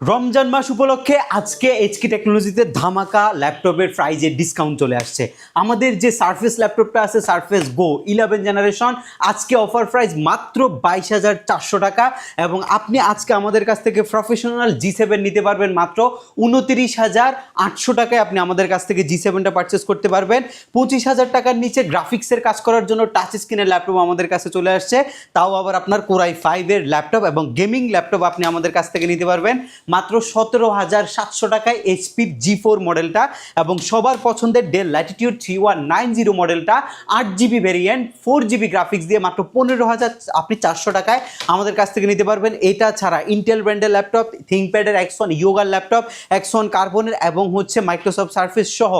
রমজান মাস উপলক্ষে আজকে এইচকে টেকনোলজিতে ধামাকা ল্যাপটপের প্রাইজে ডিসকাউন্ট চলে আসছে। আমাদের যে সারফেস ল্যাপটপটা আছে সারফেস গো 11 জেনারেশন আজকে অফার প্রাইস মাত্র 22,400 টাকা এবং আপনি আজকে আমাদের কাছ থেকে প্রফেশনাল G7 নিতে পারবেন মাত্র 29,800 টাকায়। আপনি আমাদের কাছ থেকে G7টা পারচেস করতে পারবেন। 25,000 টাকার নিচে গ্রাফিক্সের কাজ করার জন্য টাচ স্ক্রিনের ল্যাপটপ আমাদের কাছে চলে আসছে, তাও আবার আপনার কোরাই 5 এর ল্যাপটপ এবং গেমিং ল্যাপটপ আপনি আমাদের কাছ থেকে নিতে পারবেন মাত্র 17,700 টাকায় HP G4 মডেলটা এবং সবার পছন্দের ডেল ল্যাটিটিউড 3190 মডেলটা 8GB ভেরিয়েন্ট 4GB গ্রাফিক্স দিয়ে মাত্র 15,400 টাকায় আমাদের কাছ থেকে নিতে পারবেন। এটা ছাড়া ইন্টেল ব্র্যান্ডের ল্যাপটপ, থিংকপ্যাডের X1 ইয়োগার ল্যাপটপ, X1 কার্বনের এবং মাইক্রোসফট সার্ফেস সহ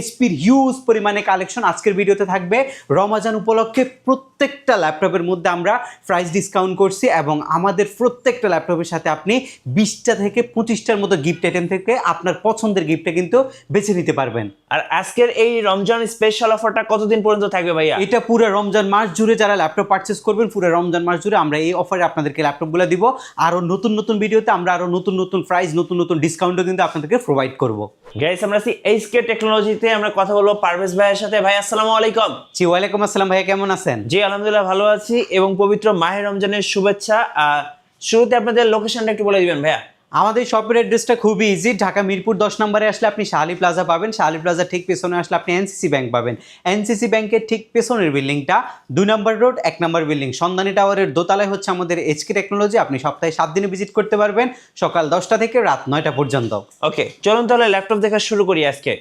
HPর হিউজ পরিমাণে কালেকশন আজকের ভিডিওতে থাকবে। রমজান উপলক্ষে প্রত্যেকটা ল্যাপটপের মধ্যে আমরা প্রাইস ডিসকাউন্ট করছি এবং আমাদের প্রত্যেকটা ল্যাপটপের সাথে আপনি 20টা থেকে 25টার মতো গিফট আইটেম থেকে আপনার পছন্দের গিফটটা কিন্তু বেছে নিতে পারবেন। আর আজকের এই রমজান স্পেশাল অফারটা কতদিন পর্যন্ত থাকবে ভাইয়া? এটা পুরো রমজান মাস জুড়ে যারা ল্যাপটপ পারচেস করবেন পুরো রমজান মাস জুড়ে আমরা এই অফারে আপনাদেরকে ল্যাপটপগুলো দিব। আরো নতুন নতুন ভিডিওতে আমরা আরো নতুন নতুন প্রাইস নতুন নতুন ডিসকাউন্টও কিন্তু আপনাদেরকে প্রোভাইড করব। গাইস, আমরা আছি এইচকে টেকনোলজিতে। আমরা কথা বলবো পারভেজ ভাইয়ের সাথে। ভাই আসসালামু আলাইকুম। জি ওয়ালাইকুম আসসালাম ভাইয়া, কেমন আছেন? জি আলহামদুলিল্লাহ ভালো আছি এবং পবিত্র মাহে রমজানের শুভেচ্ছা। শুরুতে আপনাদের লোকেশনটা একটু বলে দিবেন ভাইয়া। আমাদের শপের অ্যাড্রেসটা খুবই ইজি। ঢাকা মিরপুর 10 নম্বরে আসলে আপনি শাহালি প্লাজা পাবেন। শাহালি প্লাজা ঠিক পেছনে আসলে আপনি এনসিসি ব্যাংক পাবেন। এনসিসি ব্যাংকের ঠিক পেছনের বিল্ডিংটা 2 নম্বর রোড 1 নম্বর বিল্ডিং সন্ধানী টাওয়ারের দোতলায় হচ্ছে আমাদের এইচকে টেকনোলজি। আপনি সপ্তাহে 7 দিনে ভিজিট করতে পারবেন, সকাল 10টা থেকে রাত 9টা পর্যন্ত। ওকে, চলুন তাহলে ল্যাপটপ দেখা শুরু করি আজকে।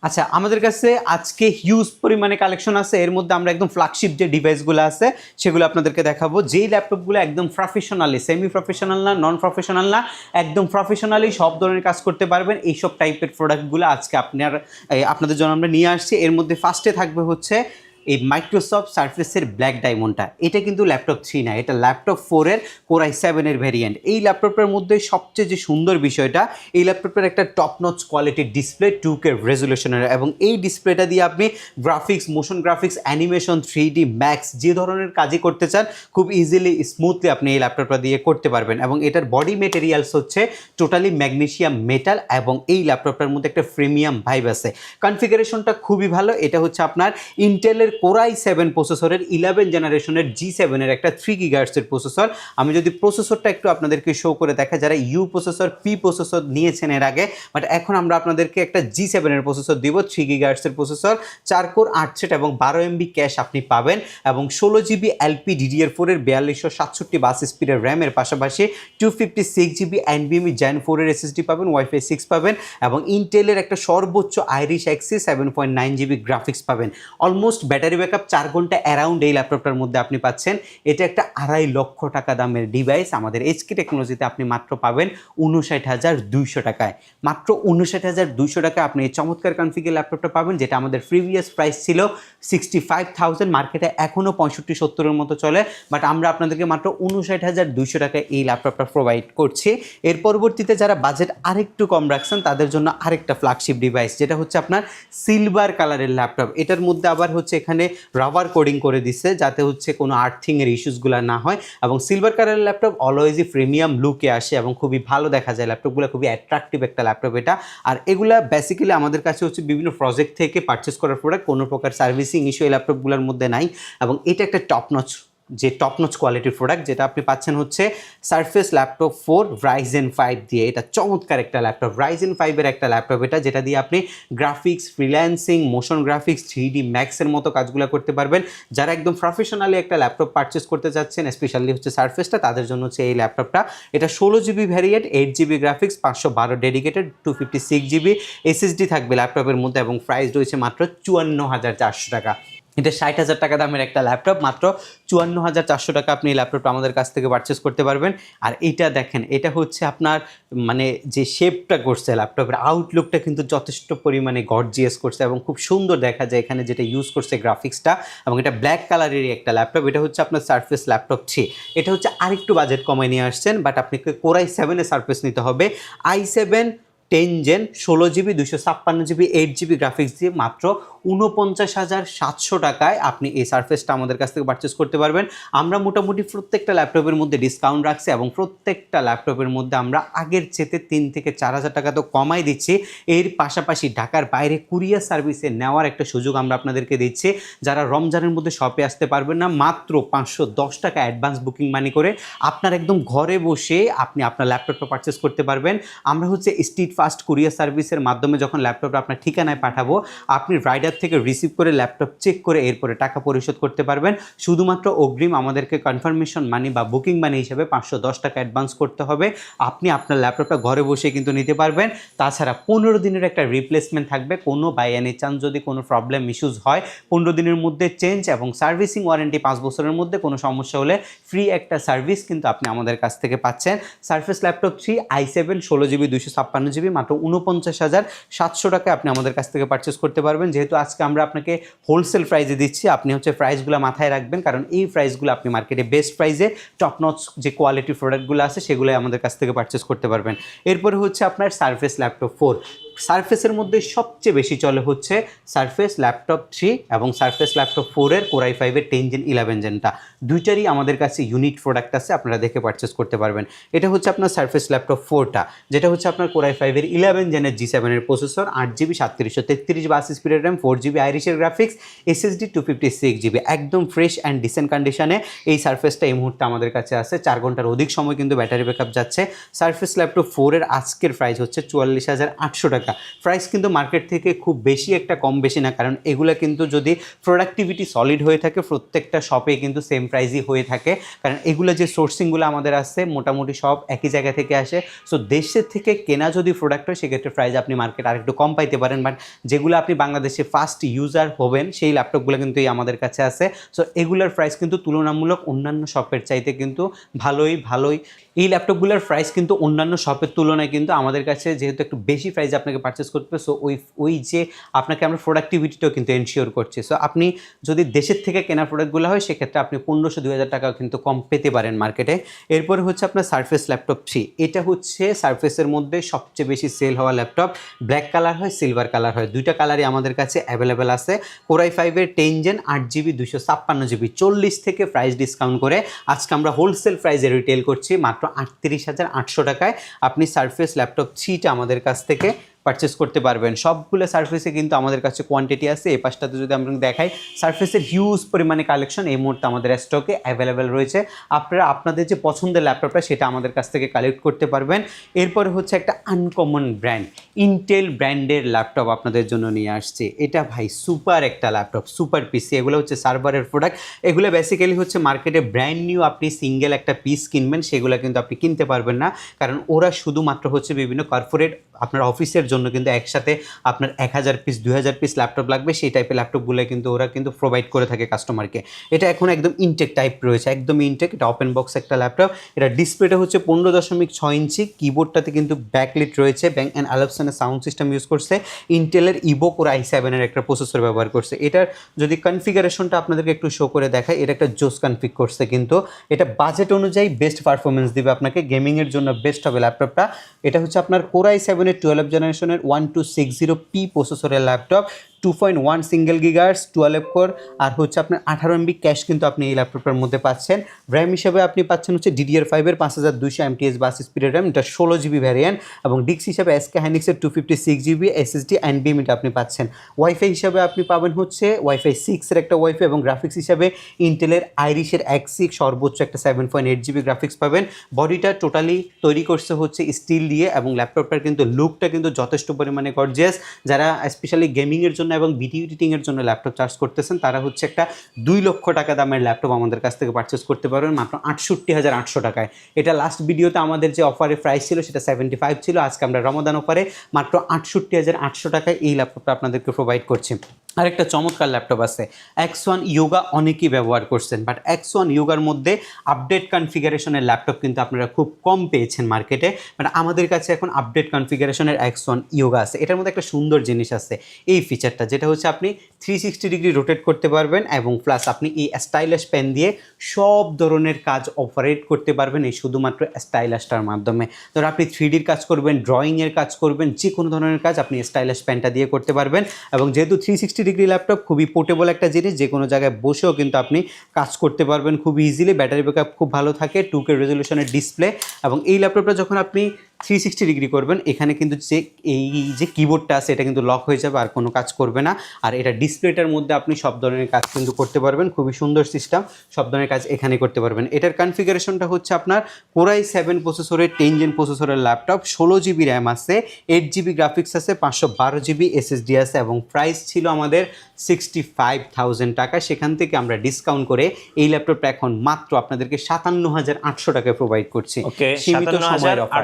আচ্ছা, আমাদের কাছে আজকে হিউজ পরিমাণে কালেকশন আছে। এর মধ্যে আমরা একদম ফ্ল্যাগশিপ যে ডিভাইসগুলো আছে সেগুলো আপনাদেরকে দেখাবো। যেই ল্যাপটপগুলো একদম প্রফেশনালি, সেমি প্রফেশনাল না, নন প্রফেশনাল না, একদম প্রফেশনালি সব ধরনের কাজ করতে পারবেন এইসব টাইপের প্রোডাক্টগুলো আজকে আপনাদের জন্য আমরা নিয়ে আসছি। এর মধ্যে ফার্স্টে থাকবে হচ্ছে এই মাইক্রোসফট সারফেসের ব্ল্যাক ডায়মন্ডটা। এটা কিন্তু ল্যাপটপ 3 না, এটা ল্যাপটপ 4 এর কোরাই 7 এর ভেরিয়েন্ট। এই ল্যাপটপের মধ্যে সবচেয়ে যে সুন্দর বিষয়টা, এই ল্যাপটপের একটা টপ নচ কোয়ালিটির ডিসপ্লে 2K রেজলিউশনের এবং এই ডিসপ্লেটা দিয়ে আপনি graphics, motion graphics, animation, 3D max যে ধরনের কাজই করতে চান খুব ইজিলি স্মুথলি আপনি এই ল্যাপটপটা দিয়ে করতে পারবেন। এবং এটার বডি মেটেরিয়ালস হচ্ছে টোটালি ম্যাগনেসিয়াম মেটাল এবং এই ল্যাপটপটার মধ্যে একটা প্রিমিয়াম ভাইব আছে। কনফিগারেশনটা খুবই ভালো। এটা হচ্ছে আপনার ইন্টেলের কোরাই 7 প্রসেসরের 11 জেনারেশনের G7 এর একটা 3 GHz এর প্রসেসর। আমি যদি প্রসেসরটা একটু আপনাদেরকে শো করে দেখা, যারা ইউ প্রসেসর, পি প্রসেসর নিয়েছেন এর আগে, বাট এখন আমরা আপনাদেরকে একটা G7 এর প্রসেসর দিব, 3 GHz এর প্রসেসর, 4 কোর 8 থ্রেড এবং 12 MB ক্যাশ আপনি পাবেন এবং 16GB LPDDR4 এর 4267 বাস স্পিডের র্যামের পাশাপাশি 256GB NVMe Gen 4 এর SSD পাবেন, Wi-Fi 6 পাবেন এবং ইন্টেলের একটা সর্বোচ্চ আইরিশ এক্সি 7.9GB গ্রাফিক্স পাবেন। অলমোস্ট ব্যাটারি ব্যাকআপ 4 ঘন্টা অ্যারাউন্ড এই ল্যাপটপটার মধ্যে আপনি পাচ্ছেন। এটা একটা 2.5 লক্ষ টাকা দামের ডিভাইস। আমাদের এইচকে টেকনোলজিতে আপনি মাত্র পাবেন 59,200 টাকায়। মাত্র 59,200 টাকায় আপনি এই চমৎকার কনফিগের ল্যাপটপটা পাবেন, যেটা আমাদের প্রিভিয়াস প্রাইস ছিল 65,000। মার্কেটে এখনও 65-70-এর মতো চলে, বাট আমরা আপনাদেরকে মাত্র 59,200 টাকায় এই ল্যাপটপটা প্রোভাইড করছি। এর পরবর্তীতে যারা বাজেট আরেকটু কম রাখছেন তাদের জন্য আরেকটা ফ্ল্যাগশিপ ডিভাইস, যেটা হচ্ছে আপনার সিলভার কালারের ল্যাপটপ। এটার মধ্যে আবার হচ্ছে এখানে রাবার কোডিং করে দিচ্ছে যাতে হচ্ছে কোনো আর্থিংয়ের ইস্যুসগুলো না হয় এবং সিলভার কালারের ল্যাপটপ অলওয়েজই প্রিমিয়াম লুকে আসে এবং খুবই ভালো দেখা যায়। ল্যাপটপগুলো খুবই অ্যাট্রাকটিভ একটা ল্যাপটপ এটা। আর এগুলা বেসিক্যালি আমাদের কাছে হচ্ছে বিভিন্ন প্রজেক্ট থেকে পারচেস করার প্রোডাক্ট, কোনো প্রকার সার্ভিসিং ইস্যু এই ল্যাপটপগুলোর মধ্যে নাই এবং এটা একটা টপ নচ কোয়ালিটির প্রোডাক্ট, যেটা আপনি পাচ্ছেন হচ্ছে সারফেস ল্যাপটপ 4 Ryzen 5 দিয়ে। এটা চমৎকার একটা ল্যাপটপ, Ryzen 5 এর একটা ল্যাপটপ এটা, যেটা দিয়ে আপনি graphics, freelancing, motion graphics, 3D ম্যাক্সের মতো কাজগুলো করতে পারবেন। যারা একদম প্রফেশনালি একটা ল্যাপটপ পারচেস করতে চাচ্ছেন, স্পেশালি হচ্ছে সারফেসটা, তাদের জন্য হচ্ছে এই ল্যাপটপটা। এটা 16GB variant, 8GB graphics, 512 dedicated, 256GB SSD থাকবে ল্যাপটপের মধ্যে এবং প্রাইস রয়েছে মাত্র 54,400 টাকা। এটা 60,000 টাকা দামের একটা ল্যাপটপ, মাত্র 54,400 টাকা আপনি এই ল্যাপটপটা আমাদের কাছ থেকে পারচেস করতে পারবেন। আর এইটা দেখেন, এটা হচ্ছে আপনার মানে যে শেপটা করছে ল্যাপটপের আউটলুকটা কিন্তু যথেষ্ট পরিমাণে গর্জিয়াস করছে এবং খুব সুন্দর দেখা যায় এখানে যেটা ইউজ করছে গ্রাফিক্সটা। এবং এটা ব্ল্যাক কালারেরই একটা ল্যাপটপ। এটা হচ্ছে আপনার সারফেস ল্যাপটপ 3। এটা হচ্ছে আরেকটু বাজেট কমায় নিয়ে আসছেন, বাট আপনাকে কোরাই 7 এর সারফেস নিতে হবে। i7 10 Gen 16GB 256GB 8GB graphics দিয়ে মাত্র 49,700 টাকায় আপনি এই সারফেসটা আমাদের কাছ থেকে পারচেস করতে পারবেন। আমরা মোটামুটি প্রত্যেকটা ল্যাপটপের মধ্যে ডিসকাউন্ট রাখছি এবং প্রত্যেকটা ল্যাপটপের মধ্যে আমরা আগের চেতে 3 থেকে 4,000 টাকা তো কমাই দিচ্ছি। এর পাশাপাশি ঢাকার বাইরে কুরিয়ার সার্ভিসে নেওয়ার একটা সুযোগ আমরা আপনাদেরকে দিচ্ছি। যারা রমজানের মধ্যে শপে আসতে পারবেন না, মাত্র 510 টাকা অ্যাডভান্স বুকিং মানি করে আপনার একদম ঘরে বসে আপনি আপনার ল্যাপটপটা পারচেস করতে পারবেন। আমরা হচ্ছে স্ট্রিট ফাস্ট কুরিয়ার সার্ভিসের মাধ্যমে যখন ল্যাপটপটা আপনার ঠিকানায় পাঠাবো, আপনি রাইডার থেকে রিসিভ করে ল্যাপটপ চেক করে এরপরে টাকা পরিশোধ করতে পারবেন। শুধুমাত্র অগ্রিম আমাদেরকে কনফার্মেশন মানি বা বুকিং মানি হিসেবে 510 টাকা অ্যাডভান্স করতে হবে। আপনি আপনার ল্যাপটপটা ঘরে বসে কিন্তু নিতে পারবেন। তাছাড়া 15 দিনের একটা রিপ্লেসমেন্ট থাকবে। কোনো বাই এনি চান্স যদি কোনো প্রবলেম ইস্যুস হয় 15 দিনের মধ্যে চেঞ্জ, এবং সার্ভিসিং ওয়ারেন্টি 5 বছরের মধ্যে কোনো সমস্যা হলে ফ্রি একটা সার্ভিস কিন্তু আপনি আমাদের কাছ থেকে পাচ্ছেন। Surface laptop 3 i7 16GB 256GB মাত্র 49,700 টাকায় আপনি আমাদের কাছ থেকে পারচেস করতে পারবেন। যেহেতু আজকে আমরা আপনাকে হোলসেল প্রাইসে দিচ্ছি, আপনি হচ্ছে প্রাইসগুলো মাথায় রাখবেন, কারণ এই প্রাইসগুলো আপনি মার্কেটে বেস্ট প্রাইসে টপ নচ যে কোয়ালিটির প্রোডাক্টগুলো আছে সেগুলোই আমাদের কাছ থেকে পারচেস করতে পারবেন। এরপরে হচ্ছে আপনার সারফেস ল্যাপটপ 4। সারফেসের মধ্যে সবচেয়ে বেশি চলে হচ্ছে সারফেস ল্যাপটপ 3 এবং সারফেস ল্যাপটপ 4-এর Core i5-এর 10 Gen 11 Genটা দুইটারই আমাদের কাছে ইউনিক প্রোডাক্ট আছে, আপনারা দেখে পারচেস করতে পারবেন। এটা হচ্ছে আপনার সারফেস ল্যাপটপ 4টা, যেটা হচ্ছে আপনার Core i5-এর 11 Gen G7-এর প্রসেসর, 8GB 3733 বাস স্পিডের RAM, 4GB আইরিশের graphics, SSD 256GB, একদম ফ্রেশ অ্যান্ড ডিসেন্ট কন্ডিশনে এই সারফেসটা এই মুহূর্তে আমাদের কাছে আছে। 4 ঘন্টার অধিক সময় কিন্তু ব্যাটারি ব্যাকআপ যাচ্ছে। সারফেস ল্যাপটপ 4-এর আজকের প্রাইস হচ্ছে 44,800 টাকা। প্রাইস কিন্তু মার্কেট থেকে খুব বেশি একটা কম বেশি না, কারণ এগুলো কিন্তু যদি প্রোডাক্টিভিটি সলিড হয়ে থাকে প্রত্যেকটা শপে কিন্তু সেম প্রাইসই হয়ে থাকে, কারণ এগুলো যে সোর্সিংগুলো আমাদের আছে মোটামুটি সব একই জায়গা থেকে আসে। সো দেশের থেকে কেনা যদি প্রোডাক্ট হয় সেক্ষেত্রে প্রাইস আপনি মার্কেট আরেকটু কম পাইতে পারেন, বাট যেগুলো আপনি বাংলাদেশে ফার্স্ট ইউজার হবেন সেই ল্যাপটপগুলো কিন্তু এই আমাদের কাছে আছে। সো এগুলোর প্রাইস কিন্তু তুলনামূলক অন্যান্য শপের চাইতে কিন্তু ভালোই এই ল্যাপটপগুলোর প্রাইস কিন্তু অন্যান্য শপের তুলনায় কিন্তু আমাদের কাছে যেহেতু একটু বেশি প্রাইসে আপনাকে পারচেস করতে হবে, সো ওই যে আপনাকে আমরা প্রোডাক্টিভিটিটাও কিন্তু এনশিওর করছি। সো আপনি যদি দেশের থেকে কেনা প্রোডাক্টগুলো হয় সেক্ষেত্রে আপনি 1500-2000 টাকাও কিন্তু কম পেতে পারেন মার্কেটে। এরপরে হচ্ছে আপনার সারফেস ল্যাপটপ 3। এটা হচ্ছে সারফেসের মধ্যে সবচেয়ে বেশি সেল হওয়া ল্যাপটপ। ব্ল্যাক কালার হয়, সিলভার কালার হয়, দুইটা কালারই আমাদের কাছে অ্যাভেলেবেল আছে। Core i5-এর 10 Gen 8GB 256GB 40 থেকে প্রাইস ডিসকাউন্ট করে আজকে আমরা হোলসেল প্রাইসে রিটেল করছি মাত্র 38,800 টাকায়। আপনি সারফেস ল্যাপটপ 3টা আমাদের কাছ থেকে পারচেস করতে পারবেন। সবগুলো সারফেসে কিন্তু আমাদের কাছে কোয়ান্টিটি আছে। এই পাশটাতে যদি আমরা দেখাই, সারফেসের হিউজ পরিমাণে কালেকশন এই মুহূর্তে আমাদের স্টকে অ্যাভেলেবেল রয়েছে। আপনারা আপনাদের যে পছন্দের ল্যাপটপটা সেটা আমাদের কাছ থেকে কালেক্ট করতে পারবেন। এরপরে হচ্ছে একটা আনকমন ব্র্যান্ড, ইন্টেল ব্র্যান্ডের ল্যাপটপ আপনাদের জন্য নিয়ে আসছে। এটা ভাই সুপার একটা ল্যাপটপ, সুপার পিসি। এগুলো হচ্ছে সার্ভারের প্রোডাক্ট। এগুলো বেসিক্যালি হচ্ছে মার্কেটে ব্র্যান্ড নিউ আপনি সিঙ্গেল একটা পিস কিনবেন সেগুলো কিন্তু আপনি কিনতে পারবেন না, কারণ ওরা শুধুমাত্র হচ্ছে বিভিন্ন কর্পোরেট আপনার অফিসের জন্য কিন্তু একসাথে আপনার 1000 পিস 2000 পিস ল্যাপটপ লাগবে সেই টাইপের ল্যাপটপগুলো কিন্তু ওরা কিন্তু প্রোভাইড করে থাকে কাস্টমারকে। এটা এখন একদম ইনটেক টাইপ রয়েছে, একদম ইনটেক। এটা ওপেন বক্স একটা ল্যাপটপ। এটা ডিসপ্লেটা হচ্ছে 15.6 ইঞ্চি। কিবোর্ডটাতে কিন্তু ব্যাকলিট রয়েছে, ব্যাং অ্যান্ড অ্যালপসনের সাউন্ড সিস্টেম ইউজ করছে। ইন্টেলের ইভো Core i7-এর একটা প্রসেসর ব্যবহার করছে। এটার যদি কনফিগারেশনটা আপনাদেরকে একটু শো করে দেখায়, এটা একটা জোস কনফিগ করছে, কিন্তু এটা বাজেট অনুযায়ী বেস্ট পারফরমেন্স দিবে আপনাকে। গেমিংয়ের জন্য বেস্ট হবে ল্যাপটপটা। এটা হচ্ছে আপনার Core i7-এর 12 জেনারেশনের 1260P প্রসেসরের ল্যাপটপ, 2.1 সিঙ্গেল গিগার্স 12 কোর, আর হচ্ছে আপনার 18 MB ক্যাশ কিন্তু আপনি এই ল্যাপটপের মধ্যে পাচ্ছেন। র্যাম হিসাবে আপনি পাচ্ছেন হচ্ছে DDR5-এর 5200 mAh বাস স্পিডের র্যাম, এটা 16GB ভ্যারিয়েন্ট, এবং ডিস্ক হিসাবে SK Hynix-এর 256GB SSD NVMe আপনি পাচ্ছেন। ওয়াইফাই হিসাবে আপনি পাবেন হচ্ছে ওয়াইফাই 6-এর একটা ওয়াইফাই, এবং গ্রাফিক্স হিসাবে ইন্টেলের আইরিশের X6 সর্বোচ্চ একটা 7.8GB গ্রাফিক্স পাবেন। বডিটা টোটালি তৈরি করছে হচ্ছে স্টিল দিয়ে, এবং ল্যাপটপটার কিন্তু লুকটা কিন্তু যথেষ্ট পরিমাণে গর্জিয়াস। যারা স্পেশালি গেমিংয়ের জন্য এবং ভিডিও এডিটিংয়ের জন্য ল্যাপটপ চার্জ করতেছেন তারা হচ্ছে একটা 2 লক্ষ টাকা দামের ল্যাপটপ আমাদের কাছ থেকে পারচেস করতে পারবেন মাত্র 68,800 টাকায়। এটা লাস্ট ভিডিওতে আমাদের যে অফারের প্রাইস ছিল সেটা 75 ছিল, আজকে আমরা রমাদান অফারে মাত্র 68,800 টাকায় এই ল্যাপটপটা আপনাদেরকে প্রোভাইড করছি। আরেকটা চমৎকার ল্যাপটপ আছে X1 Yoga, অনেকেই ব্যবহার করছেন, বাট X1 Yogaর মধ্যে আপডেট কনফিগারেশনের ল্যাপটপ কিন্তু আপনারা খুব কম পেয়েছেন মার্কেটে, বাট আমাদের কাছে এখন আপডেট কনফিগারেশনের X1 Yoga আছে। এটার মধ্যে একটা সুন্দর জিনিস আছে, এই ফিচারটা, যেটা হচ্ছে আপনি 360 ডিগ্রি রোটেট করতে পারবেন এবং প্লাস আপনি এই স্টাইলিশ পেন দিয়ে সব ধরনের কাজ অপারেট করতে পারবেন এই শুধুমাত্র স্টাইলাসটার মাধ্যমে। ধরো আপনি 3Dর কাজ করবেন, ড্রয়িংয়ের কাজ করবেন, যে কোনো ধরনের কাজ আপনি স্টাইলিশ পেনটা দিয়ে করতে পারবেন। এবং যেহেতু 360 ডিগ্রি ল্যাপটপ, খুবই পোর্টেবল একটা জিনিস, যে কোনো জায়গায় বসেও কিন্তু আপনি কাজ করতে পারবেন খুব ইজিলি। ব্যাটারি ব্যাকআপ খুব ভালো থাকে, 2K রেজলিউশনের ডিসপ্লে। এবং এই ল্যাপটপটা যখন আপনি 360 ডিগ্রি করবেন, এখানে কিন্তু যে কিবোর্ডটা আছে এটা কিন্তু লক হয়ে যাবে, আর কোনো কাজ করবে না। আর এটা ডিসপ্লেটার মধ্যে আপনি সব ধরনের কাজ কিন্তু করতে পারবেন, খুবই সুন্দর সিস্টেম, সব ধরনের কাজ এখানে করতে পারবেন। এটার কনফিগারেশনটা হচ্ছে আপনার Core i7 প্রসেসরের 10 জেন প্রসেসরের ল্যাপটপ, 16GB র্যাম আছে, 8GB গ্রাফিক্স আছে, 512GB SSD আছে, এবং প্রাইস ছিল আমাদের 65,000 টাকা। সেখান থেকে আমরা ডিসকাউন্ট করে এই ল্যাপটপটা এখন মাত্র আপনাদেরকে 57,800 টাকায় প্রোভাইড করছি। সীমিত সময়ের অফার,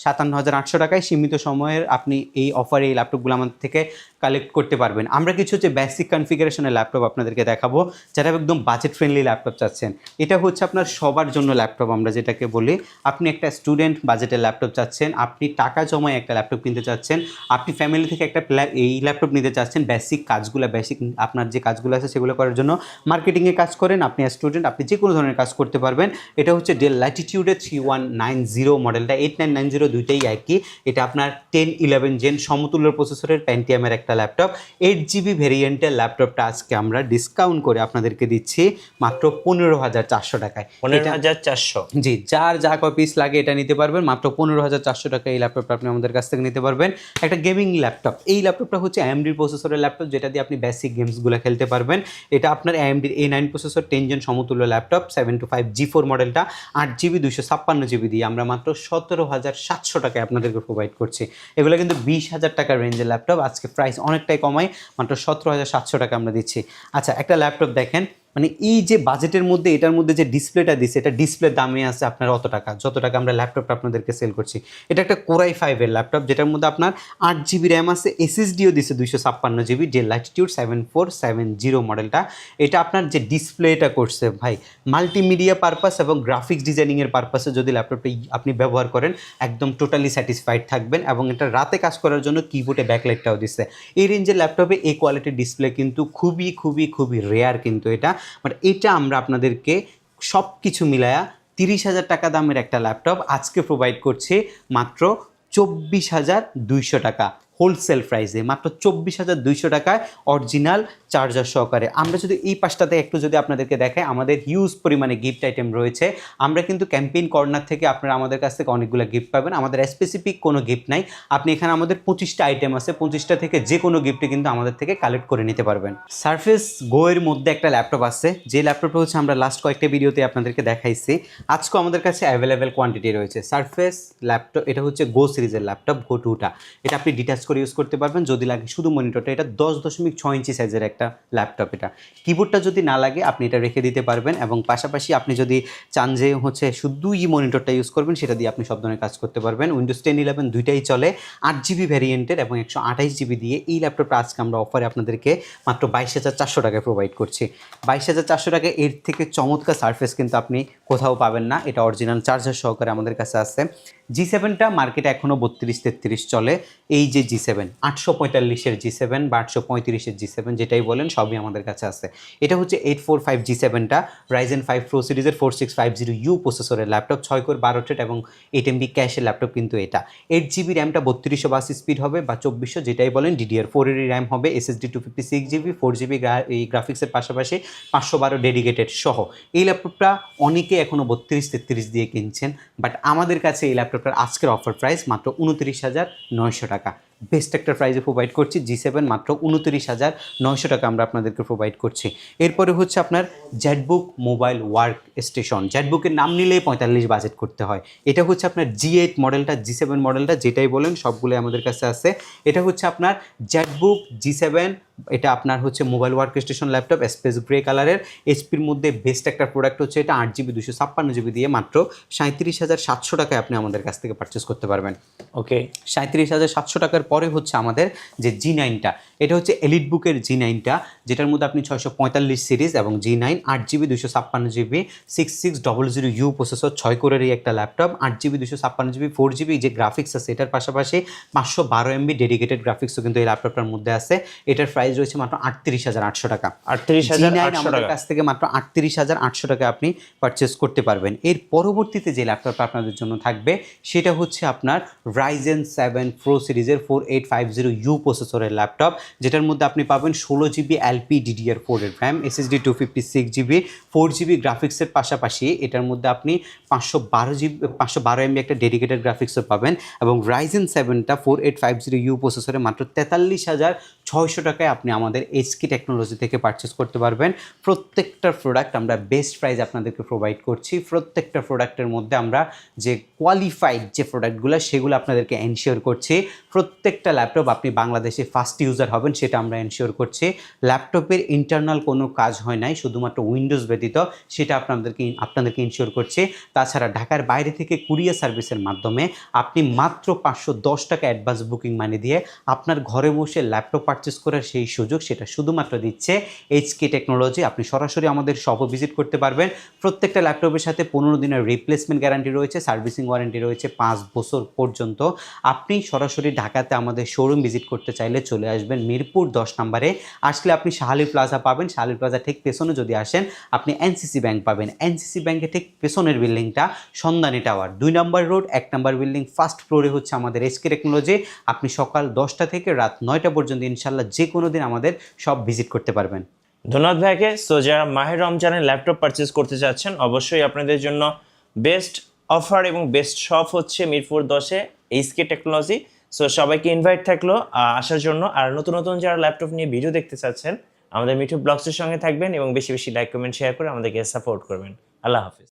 57,800 টাকায় সীমিত সময়ের আপনি এই অফারে এই ল্যাপটপগুলো আমাদের থেকে কালেক্ট করতে পারবেন। আমরা কিছু হচ্ছে বেসিক কনফিগারেশনের ল্যাপটপ আপনাদেরকে দেখাবো, যারা একদম বাজেট ফ্রেন্ডলি ল্যাপটপ চাচ্ছেন। এটা হচ্ছে আপনার সবার জন্য ল্যাপটপ, আমরা যেটাকে বলি। আপনি একটা স্টুডেন্ট বাজেটের ল্যাপটপ চাচ্ছেন, আপনি টাকা জমায় একটা ল্যাপটপ কিনতে চাচ্ছেন, আপনি ফ্যামিলি থেকে একটা এই ল্যাপটপ নিতে চাচ্ছেন, বেসিক কাজগুলো, বেসিক আপনার যে কাজগুলো আছে সেগুলো করার জন্য, মার্কেটিংয়ে কাজ করেন, আপনি স্টুডেন্ট, আপনি যে কোনো ধরনের কাজ করতে পারবেন। এটা হচ্ছে ডেল ল্যাটিটিউডের 3190 মডেলটা, 8990 দুইটাই একই। এটা আপনার 10-11 জেন সমতুল্য প্রসেসরের পেন্টিয়ামের একটা ল্যাপটপ, 8GB ভেরিয়েন্টের ল্যাপটপটা আজকে আমরা ডিসকাউন্ট করে আপনাদেরকে দিচ্ছি মাত্র 15,400 টাকায়। 15,400, জি, যার যা পিস লাগে এটা নিতে পারবেন মাত্র 15,400 টাকা। এই ল্যাপটপটা আপনি আমাদের কাছ থেকে নিতে পারবেন। একটা গেমিং ল্যাপটপ, এই ল্যাপটপটা হচ্ছে AMD প্রসেসরের ল্যাপটপ, যেটা দিয়ে আপনি বেসিক গেমসগুলো খেলতে পারবেন। এটা আপনার AMD A9 প্রসেসর 10 জেন সমতুল্য ল্যাপটপ, 725 G4 মডেলটা, 8GB 256GB দিয়ে আমরা মাত্র 17,700 টাকায় আপনাদেরকে প্রোভাইড করছি। এগুলো কিন্তু 20,000 টাকার রেঞ্জের ল্যাপটপ, আজকে প্রাইস অনেকটাই কমাই, মাত্র 17,700 টাকা আমরা দিচ্ছি। আচ্ছা, একটা ল্যাপটপ দেখেন, মানে এই যে বাজেটের মধ্যে এটার মধ্যে যে ডিসপ্লেটা দিচ্ছে, এটা ডিসপ্লে দামে আছে আপনার অত টাকা, যত টাকা আমরা ল্যাপটপটা আপনাদেরকে সেল করছি। এটা একটা Core i5 এর ল্যাপটপ, যেটার মধ্যে আপনার 8GB র্যাম আছে, SSDও দিচ্ছে 256GB, যে ল্যাটিটিউড 7470 মডেলটা। এটা আপনার যে ডিসপ্লেটা করছে ভাই, মাল্টিমিডিয়া পারপাস এবং গ্রাফিক্স ডিজাইনিংয়ের পারপাসে যদি ল্যাপটপটা আপনি ব্যবহার করেন, একদম টোটালি স্যাটিসফাইড থাকবেন। এবং এটা রাতে কাজ করার জন্য কিবোর্ডে ব্যাকলাইটটাও দিচ্ছে। এই রেঞ্জের ল্যাপটপে এই কোয়ালিটির ডিসপ্লে কিন্তু খুবই খুবই খুবই রেয়ার কিন্তু এটা, বাট এটা আমরা আপনাদেরকে সব কিছু মিলায়া 30,000 টাকা দামের একটা ল্যাপটপ আজকে প্রোভাইড করছি মাত্র 24,200 টাকা হোলসেল প্রাইসে, মাত্র 24,200 টাকায় অরিজিনাল চার্জার সহকারে। আমরা যদি এই পাশটাতে একটু যদি আপনাদেরকে দেখাই, আমাদের হিউজ পরিমাণে গিফট আইটেম রয়েছে। আমরা কিন্তু ক্যাম্পেইন কর্নার থেকে আপনারা আমাদের কাছ থেকে অনেকগুলো গিফট পাবেন, আমাদের স্পেসিফিক কোনো গিফট নাই। আপনি এখানে আমাদের 25টা আইটেম আছে, 25টা থেকে যে কোনো গিফটে কিন্তু আমাদের থেকে কালেক্ট করে নিতে পারবেন। সারফেস গো এর মধ্যে একটা ল্যাপটপ আছে, যে ল্যাপটপটা হচ্ছে আমরা লাস্ট কয়েকটা ভিডিওতে আপনাদেরকে দেখাইছি, আজকেও আমাদের কাছে অ্যাভেলেবেল কোয়ান্টিটি রয়েছে। সারফেস ল্যাপটপ, এটা হচ্ছে গো সিরিজের ল্যাপটপ, গো 2টা। এটা আপনি ডিটাচ করে ইউজ করতে পারবেন, যদি লাগে শুধু মনিটরটা। এটা 10.6 ইঞ্চি সাইজের একটা ল্যাপটপ। এটা কিবোর্ডটা যদি না লাগে আপনি এটা রেখে দিতে পারবেন, এবং পাশাপাশি আপনি যদি চান যে হচ্ছে শুধুই মনিটরটা ইউজ করবেন, সেটা দিয়ে আপনি সব ধরনের কাজ করতে পারবেন। উইন্ডোজ 10, 11 দুইটাই চলে, 8GB ভ্যারিয়েন্টের এবং 128GB দিয়ে এই ল্যাপটপটা আজকে আমরা অফারে আপনাদেরকে মাত্র 22,400 টাকায় প্রোভাইড করছি। 22,400 টাকায় এর থেকে চমৎকার সারফেস কিন্তু আপনি কোথাও পাবেন না। এটা অরিজিনাল চার্জার সহকারে আমাদের কাছে আছে। G7টা মার্কেটে এখনও 32-33 চলে। এই যে G7 845-এর G7 বা 835-এর G7 যেটাই বলেন, সবই আমাদের কাছে আছে। এটা হচ্ছে 845 G7টা Ryzen 5 Pro সিরিজের 4650U প্রসেসরের ল্যাপটপ, 6 কোর 12 থ্রেড এবং 8MB ক্যাশের ল্যাপটপ কিন্তু এটা। 8GB র্যামটা 3280 স্পিড হবে বা 2400 যেটাই বলেন, DDR4 এর র্যাম হবে, SSD 256GB, 4GB এই গ্রাফিক্সের পাশাপাশি 512 ডেডিকেটেড সহ। এই ল্যাপটপটা অনেকে এখনও 32-33 দিয়ে কিনছেন, বাট আমাদের কাছে এই ল্যাপটপটার আজকের অফার প্রাইস মাত্র 29,900 টাকা। বেস্ট একটা প্রাইসে প্রোভাইড করছি। G7 মাত্র 29,900 টাকা আমরা আপনাদেরকে প্রোভাইড করছি। এরপরে হচ্ছে আপনার জেটবুক মোবাইল ওয়ার্ক স্টেশন। জেটবুকের নাম নিলেই 45 বাজেট করতে হয়। এটা হচ্ছে আপনার G8 মডেলটা, G7 মডেলটা যেটাই বলেন সবগুলোই আমাদের কাছে আছে। এটা হচ্ছে আপনার জেটবুক G7 এটা আপনার হচ্ছে mobile work station laptop, space grey কালারের। এইচপির মধ্যে বেস্ট একটা প্রোডাক্ট হচ্ছে এটা, 8GB 256GB দিয়ে মাত্র 37,700 টাকায় আপনি আমাদের কাছ থেকে পারচেস করতে পারবেন। ওকে, 37,700 টাকার পরে হচ্ছে আমাদের যে G9টা, এটা হচ্ছে এলিট বুকের G9টা, যেটার মধ্যে আপনি 645 সিরিজ এবং G9 8GB 256GB 6600U processor 6 কোরেরই একটা ল্যাপটপ, 8GB 256GB 4GB যে গ্রাফিক্স আছে এটার পাশাপাশি 512MB ডেডিকেটেড গ্রাফিক্সও কিন্তু এই ল্যাপটপটার মধ্যে আছে। এটার প্রাইস রয়েছে মাত্র 38,800 টাকা। 38,800 আমাদের টাকা। কাছ থেকে মাত্র 38,800 টাকা আপনি পারচেস করতে পারবেন। এর পরবর্তীতে যে ল্যাপটপটা আপনাদের জন্য থাকবে সেটা হচ্ছে আপনার Ryzen 7 Pro সিরিজের 4850U প্রসেসরের ল্যাপটপ, যেটার মধ্যে আপনি পাবেন 16GB LPDDR4 এর র্যাম, SSD 256GB, 4GB গ্রাফিক্সের পাশাপাশি এটার মধ্যে আপনি 512MB একটা ডেডিকেটেড গ্রাফিক্সও পাবেন, এবং Ryzen 7টা 4850U প্রসেসরে মাত্র 43,600 টাকায় আপনি আমাদের HK টেকনোলজি থেকে পারচেস করতে পারবেন। প্রত্যেকটা প্রোডাক্ট আমরা বেস্ট প্রাইস আপনাদেরকে প্রোভাইড করছি। প্রত্যেকটা প্রোডাক্টের মধ্যে আমরা যে কোয়ালিফাইড যে প্রোডাক্টগুলো সেগুলো আপনাদেরকে এনশিওর করছি। প্রত্যেকটা ল্যাপটপ আপনি বাংলাদেশে ফার্স্ট ইউজার হবেন সেটা আমরা এনশিওর করছি। ল্যাপটপের ইন্টারনাল কোনো কাজ হয় নাই, শুধুমাত্র উইন্ডোজ ব্যতীত, সেটা আপনাদেরকে ইনশিওর করছি। তাছাড়া ঢাকার বাইরে থেকে কুরিয়ার সার্ভিসের মাধ্যমে আপনি মাত্র 510 টাকা অ্যাডভান্স বুকিং মানি দিয়ে আপনার ঘরে বসে ল্যাপটপ পারচেস করার সেই সুযোগ সেটা শুধুমাত্র দিচ্ছে HK টেকনোলজি। আপনি সরাসরি আমাদের শপও ভিজিট করতে পারবেন। প্রত্যেকটা ল্যাপটপের সাথে 15 দিনের রিপ্লেসমেন্ট গ্যারান্টি রয়েছে, সার্ভিসিং ওয়ারেন্টি রয়েছে 5 বছর পর্যন্ত। আপনি সরাসরি ঢাকাতে আমাদের শোরুম ভিজিট করতে চাইলে চলে আসবেন মিরপুর 10 নম্বরে। আসলে আপনি শাহালি প্লাজা পাবেন, শাহালি প্লাজা ঠিক পেছনে যদি আসেন আপনি এনসিসি ব্যাংক পাবেন। এনসিসি ব্যাংকের ঠিক পেছনের বিল্ডিংটা সন্ধানী টাওয়ার, 2 নম্বর রোড 1 নম্বর বিল্ডিং, ফার্স্ট ফ্লোরে হচ্ছে আমাদের HK টেকনোলজি। আপনি সকাল 10টা থেকে রাত 9টা পর্যন্ত ইনশাল্লাহ যে কোনো দিন আমাদের সব ভিজিট করতে পারবেন। ধন্যবাদ ভাইকে। সো যারা মাহে রমজানের ল্যাপটপ পারচেস করতে চাচ্ছেন অবশ্যই আপনাদের জন্য বেস্ট অফার এবং বেস্ট শপ হচ্ছে মিরপুর 10-এ HK টেকনোলজি। সো সবাইকে ইনভাইট থাকলো আসার জন্য। আর নতুন নতুন যারা ল্যাপটপ নিয়ে ভিডিও দেখতে চাচ্ছেন আমাদের মিঠু ব্লগসের সঙ্গে থাকবেন এবং বেশি বেশি লাইক কমেন্ট শেয়ার করে আমাদেরকে সাপোর্ট করবেন। আল্লাহ হাফিজ।